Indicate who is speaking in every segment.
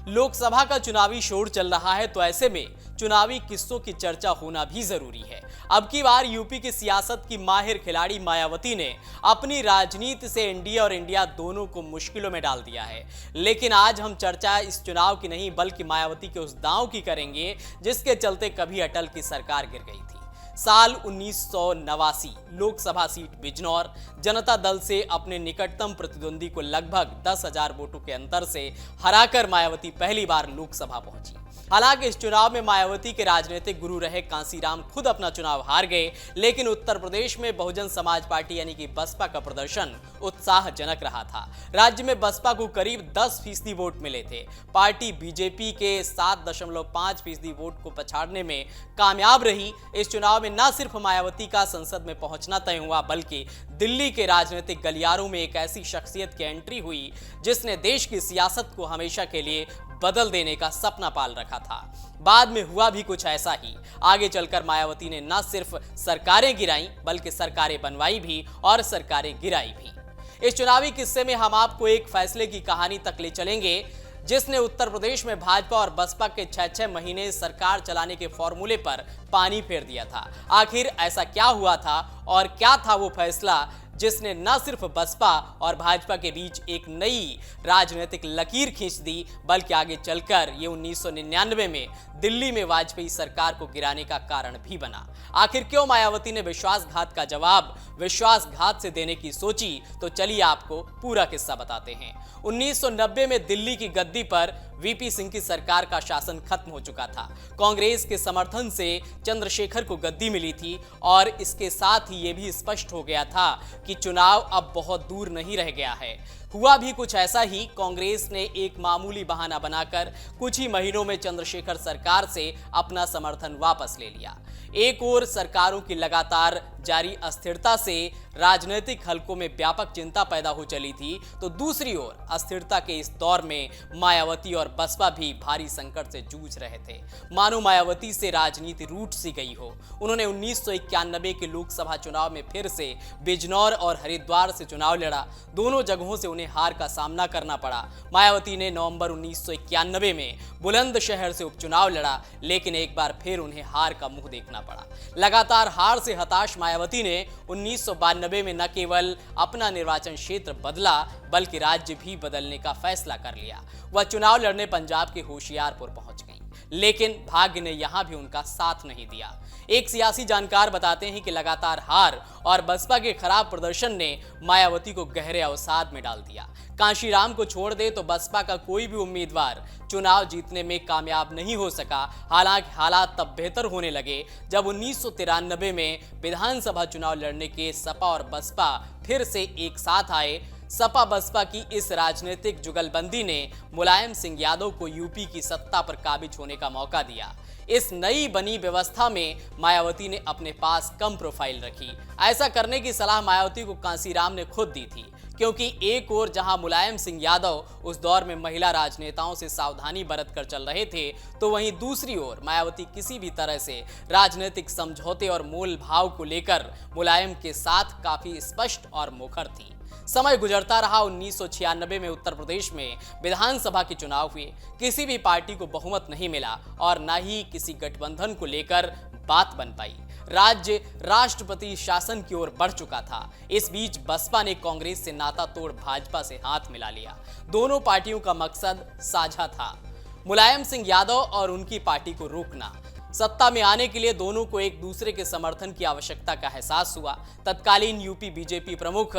Speaker 1: लोकसभा का चुनावी शोर चल रहा है, तो ऐसे में चुनावी किस्सों की चर्चा होना भी जरूरी है। अब की बार यूपी की सियासत की माहिर खिलाड़ी मायावती ने अपनी राजनीति से एनडीए और इंडिया दोनों को मुश्किलों में डाल दिया है। लेकिन आज हम चर्चा इस चुनाव की नहीं बल्कि मायावती के उस दांव की करेंगे जिसके चलते कभी अटल की सरकार गिर गई थी। साल 1989 लोकसभा सीट बिजनौर, जनता दल से अपने निकटतम प्रतिद्वंदी को लगभग 10,000 वोटों के अंतर से हराकर मायावती पहली बार लोकसभा पहुंची। हालांकि इस चुनाव में मायावती के राजनीतिक गुरु रहे कांसीराम खुद अपना चुनाव हार गए, लेकिन उत्तर प्रदेश में बहुजन समाज पार्टी यानी कि बसपा का प्रदर्शन उत्साहजनक रहा था। राज्य में बसपा को करीब 10% वोट मिले थे। पार्टी बीजेपी के 7.5% वोट को पछाड़ने में कामयाब रही। इस चुनाव में न सिर्फ मायावती का संसद में पहुंचना तय हुआ, बल्कि दिल्ली के राजनीतिक गलियारों में एक ऐसी शख्सियत की एंट्री हुई जिसने देश की सियासत को हमेशा के लिए बदल देने का सपना पाल रखा था। बाद में हुआ भी कुछ ऐसा ही। आगे चलकर मायावती ने न सिर्फ सरकारें गिराई बल्कि सरकारें बनवाई भी और सरकारें गिराई भी। इस चुनावी किस्से में हम आपको एक फैसले की कहानी तक ले चलेंगे जिसने उत्तर प्रदेश में भाजपा और बसपा के 6-6 महीने सरकार चलाने के फॉर्मूले पर पानी फेर दिया था। आखिर ऐसा क्या हुआ था और क्या था वो फैसला जिसने न सिर्फ बसपा और भाजपा के बीच एक नई राजनीतिक लकीर खींच दी, बल्कि आगे चलकर ये 1999 में दिल्ली में वाजपेयी सरकार को गिराने का कारण भी बना। आखिर क्यों मायावती ने विश्वासघात का जवाब विश्वासघात से देने की सोची, तो चलिए आपको पूरा किस्सा बताते हैं। 1990 में दिल्ली की गद्दी पर वीपी सिंह की सरकार का शासन खत्म हो चुका था। कांग्रेस के समर्थन से चंद्रशेखर को गद्दी मिली थी और इसके साथ ही यह भी स्पष्ट हो गया था कि चुनाव अब बहुत दूर नहीं रह गया है। हुआ भी कुछ ऐसा ही। कांग्रेस ने एक मामूली बहाना बनाकर कुछ ही महीनों में चंद्रशेखर सरकार से अपना समर्थन वापस ले लिया। एक ओर सरकारों की लगातार जारी अस्थिरता से राजनीतिक हलकों में व्यापक चिंता पैदा हो चली थी, तो दूसरी ओर अस्थिरता के इस दौर में मायावती और बसपा भी भारी संकट से जूझ रहे थे। मानो मायावती से राजनीति रूठ सी गई हो। उन्होंने 1991 के लोकसभा चुनाव में फिर से बिजनौर और हरिद्वार से चुनाव लड़ा। दोनों जगहों से उन्हें हार का सामना करना पड़ा। मायावती ने नवंबर 1991 में बुलंदशहर से उपचुनाव लड़ा, लेकिन एक बार फिर उन्हें हार का मुंह देखना पड़ा। लगातार हार से हताश मायावती ने 1992 में न केवल अपना निर्वाचन क्षेत्र बदला बल्कि राज्य भी बदलने का फैसला कर लिया। वह चुनाव लड़ने पंजाब के होशियारपुर पहुंच गईं, लेकिन भाग्य ने यहां भी उनका साथ नहीं दिया। एक सियासी जानकार बताते हैं कि लगातार हार और बसपा के खराब प्रदर्शन ने मायावती को गहरे अवसाद में डाल दिया। कांशीराम को छोड़ दे तो बसपा का कोई भी उम्मीदवार चुनाव जीतने में कामयाब नहीं हो सका। हालांकि हालात तब बेहतर होने लगे जब 1993 में विधानसभा चुनाव लड़ने के सपा और बसपा फिर से एक साथ आए। सपा बसपा की इस राजनीतिक जुगलबंदी ने मुलायम सिंह यादव को यूपी की सत्ता पर काबिज होने का मौका दिया। इस नई बनी व्यवस्था में मायावती ने अपने पास कम प्रोफाइल रखी। ऐसा करने की सलाह मायावती को कांसीराम ने खुद दी थी, क्योंकि एक ओर जहां मुलायम सिंह यादव उस दौर में महिला राजनेताओं से सावधानी बरतकर चल रहे थे, तो वहीं दूसरी ओर मायावती किसी भी तरह से राजनीतिक समझौते और मोल भाव को लेकर मुलायम के साथ काफी स्पष्ट और मुखर थी। समय गुजरता रहा। 1996 में उत्तर प्रदेश में विधानसभा के चुनाव हुए। किसी भी पार्टी को बहुमत नहीं मिला और न ही किसी गठबंधन को लेकर बात बन पाई। राज्य राष्ट्रपति शासन की ओर बढ़ चुका था। इस बीच बसपा ने कांग्रेस से नाता तोड़ भाजपा से हाथ मिला लिया। दोनों पार्टियों का मकसद साझा था, मुलायम सिंह यादव और उनकी पार्टी को रोकना। सत्ता में आने के लिए दोनों को एक दूसरे के समर्थन की आवश्यकता का एहसास हुआ। तत्कालीन यूपी बीजेपी प्रमुख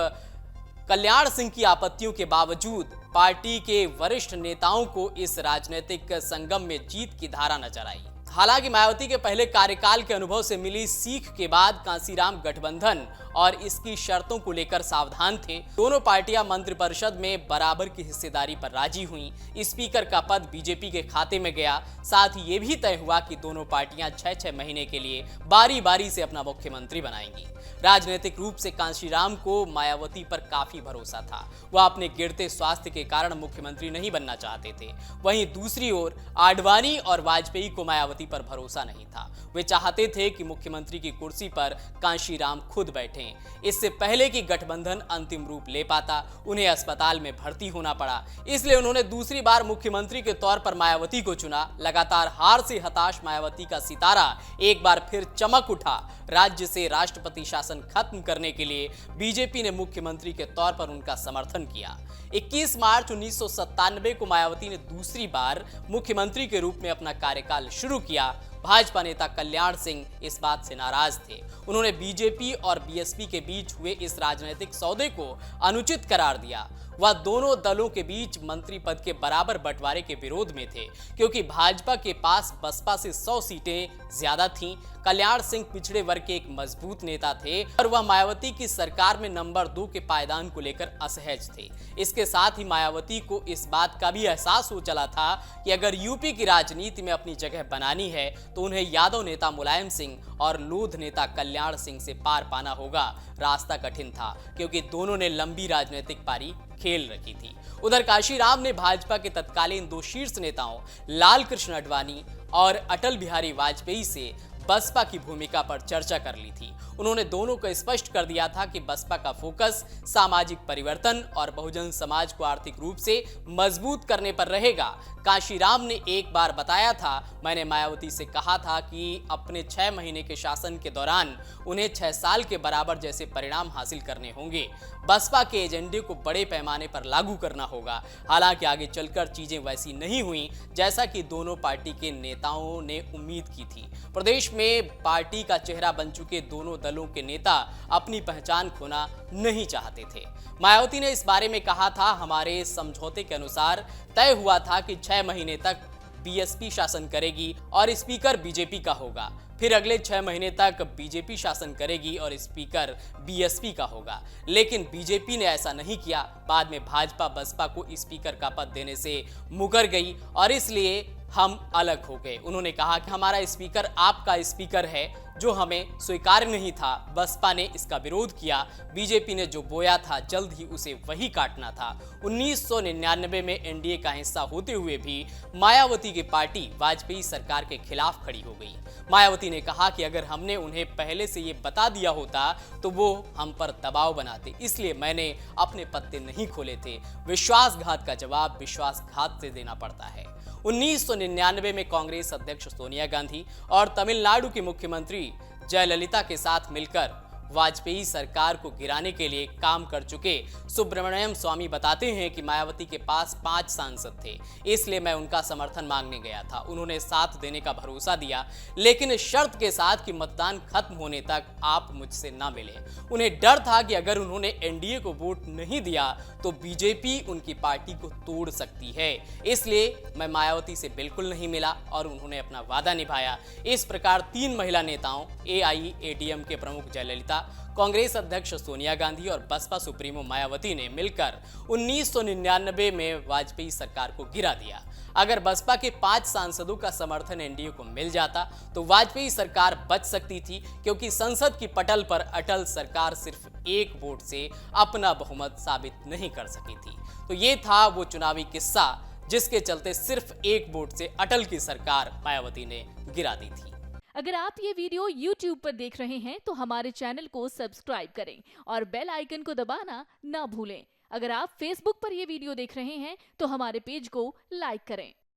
Speaker 1: कल्याण सिंह की आपत्तियों के बावजूद पार्टी के वरिष्ठ नेताओं को इस राजनीतिक संगम में जीत की धारा नजर आई। हालांकि मायावती के पहले कार्यकाल के अनुभव से मिली सीख के बाद कांसीराम गठबंधन और इसकी शर्तों को लेकर सावधान थे। दोनों पार्टियां मंत्रिपरिषद में बराबर की हिस्सेदारी पर राजी हुईं। स्पीकर का पद बीजेपी के खाते में गया। साथ ही ये भी तय हुआ कि दोनों पार्टियां 6-6 महीने के लिए बारी बारी से अपना मुख्यमंत्री बनाएंगी। राजनीतिक रूप से कांशीराम को मायावती पर काफी भरोसा था। वह अपने गिरते स्वास्थ्य के कारण मुख्यमंत्री नहीं बनना चाहते थे। वहीं दूसरी ओर आडवाणी और वाजपेयी को मायावती पर भरोसा नहीं था। वे चाहते थे कि मुख्यमंत्री की कुर्सी पर कांशीराम खुद बैठें। रहें। इससे पहले कि गठबंधन अंतिम रूप ले पाता, उन्हें अस्पताल में भर्ती होना पड़ा। इसलिए उन्होंने दूसरी बार मुख्यमंत्री के तौर पर मायावती को चुना। लगातार हार से हताश मायावती का सितारा एक बार फिर चमक उठा। राज्य से राष्ट्रपति शासन खत्म करने के लिए बीजेपी ने मुख्यमंत्री के तौर पर उनका समर्थन किया। 21 मार्च 1997 को मायावती ने दूसरी बार मुख्यमंत्री के रूप में अपना कार्यकाल शुरू किया। भाजपा नेता कल्याण सिंह इस बात से नाराज थे। उन्होंने बीजेपी और बीएसपी के बीच हुए इस राजनीतिक सौदे को अनुचित करार दिया। वह दोनों दलों के बीच मंत्री पद के बराबर बंटवारे के विरोध में थे, क्योंकि भाजपा के पास बसपा से 100 सीटें ज्यादा थीं। कल्याण सिंह पिछड़े वर्ग के एक मजबूत नेता थे और वह मायावती की सरकार में नंबर 2 के पायदान को लेकर असहज थे। इसके साथ ही मायावती को इस बात का भी एहसास हो चला था कि अगर यूपी की राजनीति में अपनी जगह बनानी है तो उन्हें यादव नेता मुलायम सिंह और लोध नेता कल्याण सिंह से पार पाना होगा। रास्ता कठिन था, क्योंकि दोनों ने लंबी राजनीतिक पारी खेल रखी थी। उधर काशीराम ने भाजपा के तत्कालीन 2 शीर्ष नेताओं लाल कृष्ण आडवाणी और अटल बिहारी वाजपेयी से बसपा की भूमिका पर चर्चा कर ली थी। उन्होंने दोनों को स्पष्ट कर दिया था कि बसपा का फोकस सामाजिक परिवर्तन और बहुजन समाज को आर्थिक रूप से मजबूत करने पर रहेगा। काशीराम ने एक बार बताया था, मैंने मायावती से कहा था कि अपने 6 महीने के शासन के दौरान उन्हें 6 साल के बराबर जैसे परिणाम हासिल करने होंगे। बसपा के एजेंडे को बड़े पैमाने पर लागू करना होगा। हालांकि आगे चलकर चीजें वैसी नहीं हुई जैसा कि दोनों पार्टी के नेताओं ने उम्मीद की थी। प्रदेश में पार्टी का चेहरा बन चुके दोनों दलों के नेता अपनी पहचान खोना नहीं चाहते थे। मायावती ने इस बारे में कहा था, हमारे समझौते के अनुसार तय हुआ था कि 6 महीने तक बीएसपी शासन करेगी और स्पीकर बीजेपी का होगा। फिर अगले 6 महीने तक बीजेपी शासन करेगी और स्पीकर बीएसपी का होगा। लेकिन बीजेपी ने ऐसा नहीं किया। बाद में भाजपा बसपा को स्पीकर का पद देने से मुकर गई और इसलिए हम अलग हो गए। उन्होंने कहा कि हमारा स्पीकर आपका स्पीकर है, जो हमें स्वीकार्य नहीं था। बसपा ने इसका विरोध किया। बीजेपी ने जो बोया था जल्द ही उसे वही काटना था। 1999 में एनडीए का हिस्सा होते हुए भी मायावती की पार्टी वाजपेयी सरकार के खिलाफ खड़ी हो गई। मायावती ने कहा कि अगर हमने उन्हें पहले से ये बता दिया होता तो वो हम पर दबाव बनाते, इसलिए मैंने अपने पत्ते नहीं खोले थे। विश्वासघात का जवाब विश्वासघात से देना पड़ता है। 1999 में कांग्रेस अध्यक्ष सोनिया गांधी और तमिलनाडु की मुख्यमंत्री जयललिता के साथ मिलकर वाजपेयी सरकार को गिराने के लिए काम कर चुके सुब्रमण्यम स्वामी बताते हैं कि मायावती के पास 5 सांसद थे, इसलिए मैं उनका समर्थन मांगने गया था। उन्होंने साथ देने का भरोसा दिया, लेकिन इस शर्त के साथ कि मतदान खत्म होने तक आप मुझसे ना मिले। उन्हें डर था कि अगर उन्होंने एनडीए को वोट नहीं दिया तो बीजेपी उनकी पार्टी को तोड़ सकती है। इसलिए मैं मायावती से बिल्कुल नहीं मिला और उन्होंने अपना वादा निभाया। इस प्रकार 3 महिला नेताओं एआईएडीएम के प्रमुख जयललिता, कांग्रेस अध्यक्ष सोनिया गांधी और बसपा सुप्रीमो मायावती ने मिलकर 1999 में वाजपेयी सरकार को गिरा दिया। अगर बसपा के 5 सांसदों का समर्थन एनडीए को मिल जाता तो वाजपेयी सरकार बच सकती थी, क्योंकि संसद की पटल पर अटल सरकार सिर्फ 1 वोट से अपना बहुमत साबित नहीं कर सकी थी। तो ये था वो चुनावी किस्सा जिसके चलते सिर्फ 1 वोट से अटल की सरकार मायावती ने गिरा दी थी।
Speaker 2: अगर आप ये वीडियो YouTube पर देख रहे हैं तो हमारे चैनल को सब्सक्राइब करें और बेल आइकन को दबाना ना भूलें। अगर आप Facebook पर ये वीडियो देख रहे हैं तो हमारे पेज को लाइक करें।